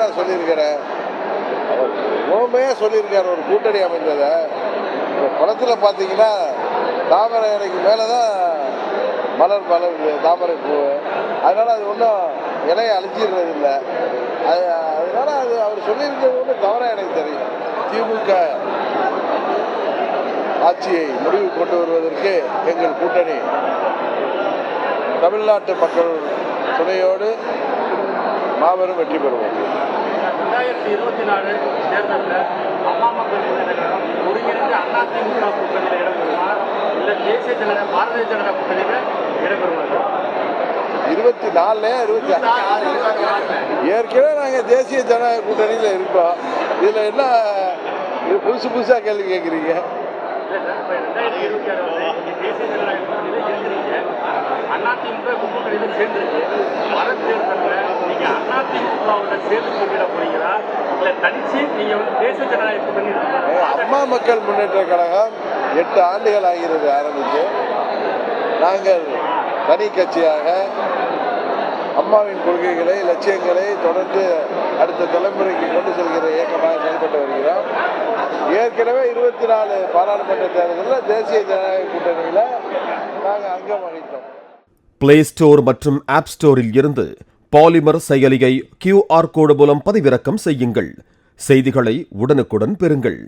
நான் சொல்லியிருக்கிறேன், ஓமையாக சொல்லியிருக்கார் ஒரு கூட்டணி அமைந்ததை. இந்த குளத்தில் பார்த்தீங்கன்னா தாமரை இலைக்கு மேலே தான் மலர் மலருது, தாமரை பூ. அதனால் அது ஒன்றும் இலையை அழிஞ்சிடுறது இல்லை. அதனால அது அவர் சொல்லியிருக்கிறது ஒன்று தவறாக எனக்கு தெரியும். திமுக ஆட்சியை முடிவு கொண்டு வருவதற்கு எங்கள் கூட்டணி தமிழ்நாட்டு மக்கள் துணையோடு மாபெரும் வெற்றி பெறுவோம். 2024 தேர்தலில் அம்மா மக்கள் முன்னேற்றம் ஒருங்கிணைந்து அதிமுக கூட்டணியில் இடம்பெறுமா, இல்லை தேசிய ஜனதா பாரதிய ஜனதா கூட்டணியில் இடம்பெறுமா? 24 26 ஏற்கனவே நாங்கள் தேசிய ஜனநாயக கூட்டணியில் இருக்கோம். இதில் என்ன இது புதுசாக கேள்வி கேட்குறீங்க? இல்லை சார், இப்போ 2026 தேசிய ஜனநாயக கூட்டணியில் இருக்கிறீங்க, அதிமுக கூட்டணியில் சேர்ந்துருக்கு. வர தேர்தலில் நீங்கள் அதிமுகவோட சேர்ந்து போட்டியிட போறீங்களா, இல்லை தனிச்சு நீங்கள் தேசிய ஜனநாயக கூட்டணி? அம்மா மக்கள் முன்னேற்ற கழகம் 8 ஆண்டுகள் ஆகிறது ஆரம்பித்து. நாங்கள் தனி கட்சியாக அம்மாவின் கொள்கைகளை, லட்சியங்களை தொடர்ந்து அடுத்த தலைமுறைக்கு கொண்டு செல்கிற இயக்கமாக செயல்பட்டு வருகிறோம். ஏற்கனவே 24 பாராளுமன்ற தேர்தலில் தேசிய ஜனநாயக கூட்டணியில் நாங்கள் அங்கம் வகித்தோம். பிளே ஸ்டோர் மற்றும் ஆப் ஸ்டோரில் இருந்து பாலிமர் செயலியை QR கோடு மூலம் பதிவிறக்கம் செய்யுங்கள். செய்திகளை உடனுக்குடன் பெறுங்கள்.